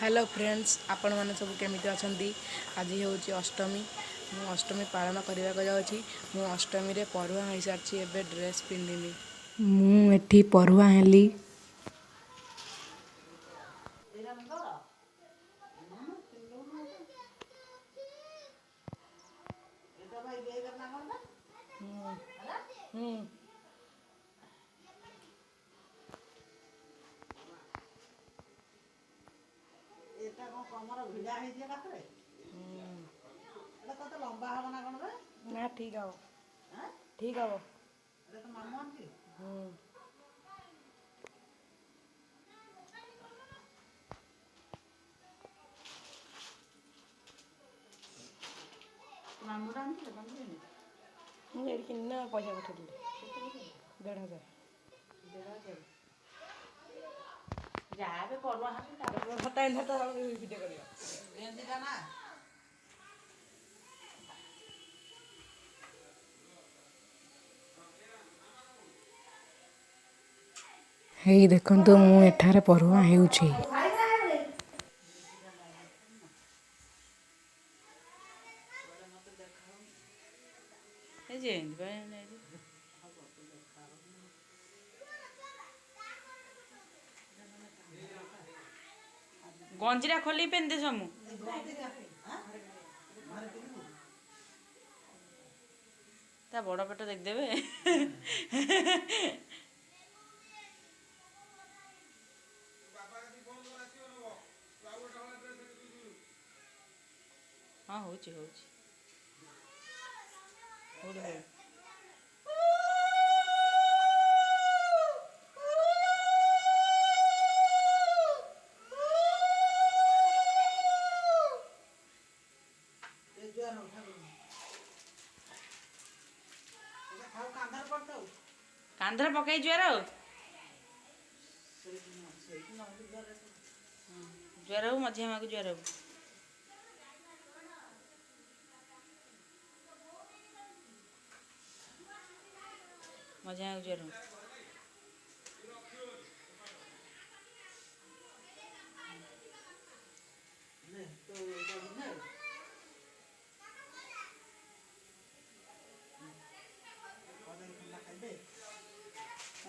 Hello friends, आपण मैंने सब केमी अच्छा। आज हूँ अष्टमी। मु अष्टमी पालन करने को जाऊँगी। मु अष्टमी रे पढ़ुआ हो सारी एवं ड्रेस पिंधिनी। मुझे पढ़ुआ हेली। ना ठीक है, ठीक है। मुझे कितना पैसा पठेली 1,500। हेई देखंतु मु एठारे पढ़ुआ हेउछि। गंजीरा खोली पेन दे समू ता बड़ पेट देख देबे। हाँ होची होची होड़ी होड़ी कांधर पकई ज्वार ज्वार हो मझे मागु ज्वार हो मझे मागु ज्वार हो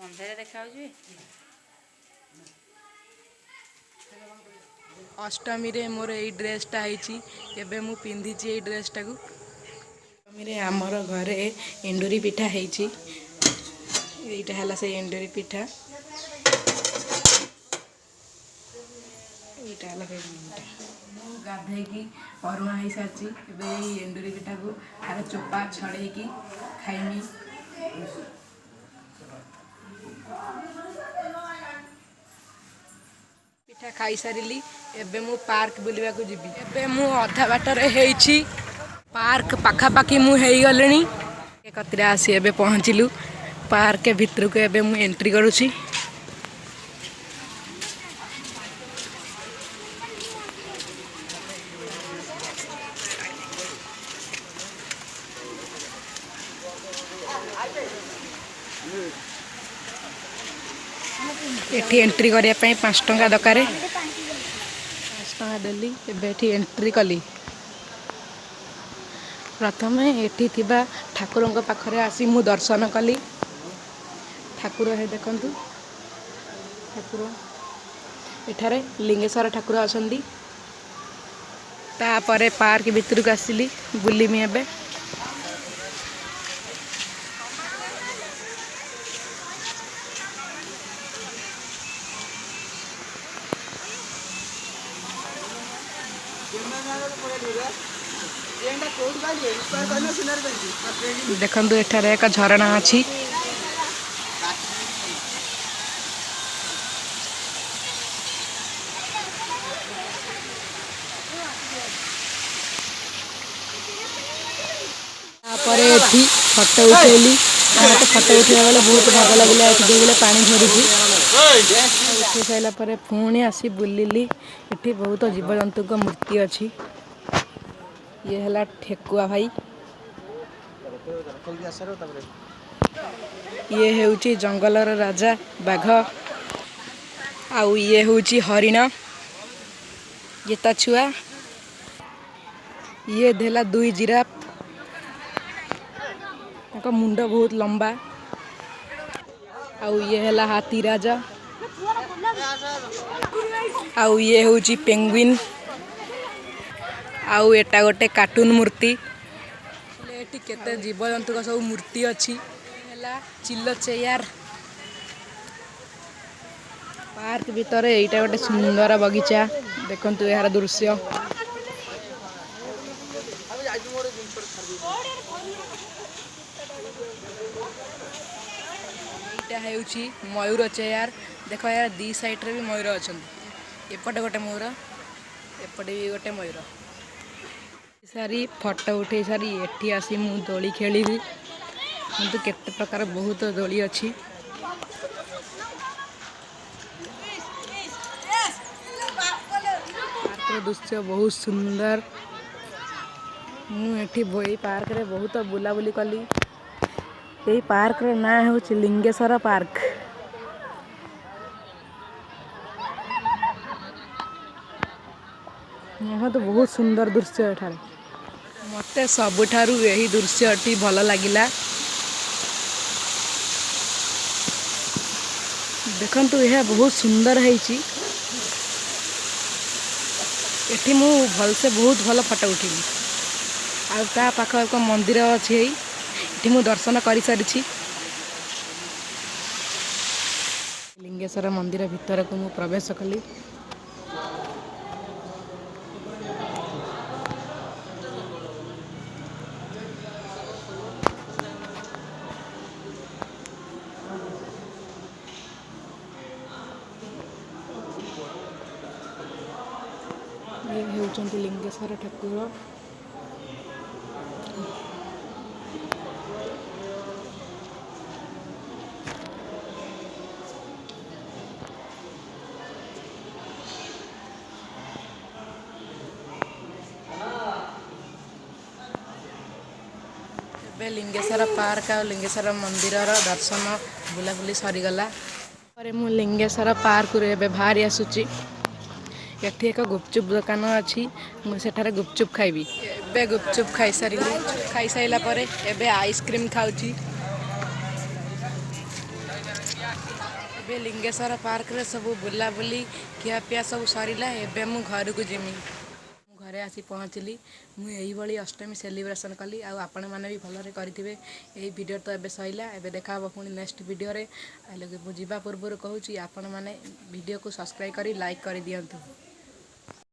अंधेरे देखा अष्टमी रे मोर यही ड्रेसटा है मु पिंधि ये ड्रेसटा को। अष्टमी रे आमर घरे एंडुरी पिठा है। एटा है से एंडुरी पिठा। एटा है गाधे परुआ हो सारी एंडुरी पिठा को आगे चोपा छड़े खाइमी। पिठा खाई सारी एबे मु पार्क बुलवा को जीवी। एबे मु अधा बाटर हेइछि पार्क पाखापाखि मु हेई गलिनी। एकत्रे आसी एबे पहुँचलु पार्क भितर को। एबे मु एंट्री करूछि। एठी एंट्री करिया पई 5 टंका दरकार। 5 टंका देली एबे एंट्री कली। प्रथम एठी थिबा ठाकुरंक पाखरे आसी मु दर्शन कली। ठाकुर है देखंतु ठाकुर एठारे लिंगेश्वर ठाकुर अछंदी। तापरे पार्क भितर को आसिली बुलीमी। एबे देखंतु एठारे एक झरणा अछि। तापरे एठी फोटो उठेली। तो फोटो उठा बेले बहुत भल लगे। एठी बेले पानी झरुची। उठे साइला परे पुणी आसी बुलिली। एठी बहुत जीवजंतु को मूर्ति अछि। ये हला ठेकुआ भाई। ये हेउची जंगलर राजा बाघ। आउ ये हेउची हरिण। ये छुआ ये देला 2 जिराफ मुंड बहुत लंबा आउ ये हैला हाथी राजा आउ ये होची पेंगुइन आउ एटा गोटे कार्टून मूर्ति एटी केते जीवजंतु का सब मूर्ति अच्छी हैला चिल्लो चेयर पार्क भीतर एटा गोटे सुंदर बगीचा देखंतु यार दृश्य एटा हेउची मयूर चेयर देखो यार दी साइड रे भी मयूर अछंती एपटे गोटे मयूर एपटे भी गोटे मयूर सारी फोटो उठे सारी एठी आसी मु दोली खेलिली किंतु केते प्रकार बहुत दोली अच्छी दृश्य बहुत सुंदर मुझे बही पार्क रे बहुत बुलाबुली कली यही पार्क रे ना हूँ लिंगेश्वर पार्क यहाँ तो बहुत सुंदर दृश्य एठार मते सबुठारु यही दृश्यटी भल लगिला देखंतु यह बहुत सुंदर है एठी मु भलसे बहुत भल फोटो उठिली आ ता पाख एक मंदिर अच्छी एठी मु दर्शन कर सारी लिंगेश्वर मंदिर भीतर को मु प्रवेश कली ये हेउचंती लिंगेश्वर ठाकुर ଏବେ लिंगेश्वर पार्क और लिंगेश्वर मंदिर दर्शन बुलाबुली सरीगला मु लिंगेश्वर पार्क रे एबे बाहरी आसुची एठी एक गुपचुप दुकान अच्छी मुझे गुपचुप खाइबी एबे गुपचुप खाई सारा परे एबे आइसक्रीम खाऊची एबे लिंगेश्वर पार्क रे सब बुलाबुली खियापिया सब सरीला एबे मु घर को जिमी घरे आसी पहुँचली मुझे अष्टमी सेलिब्रेशन कली आपण मैंने भी भलरे करेंगे यही वीडियो तो एबे सैला एबे देखा पुणी नेक्स्ट वीडियो रे जावा पूर्व कहूँ आपण मैंने वीडियो को सब्सक्राइब करी लाइक कर दियंतु।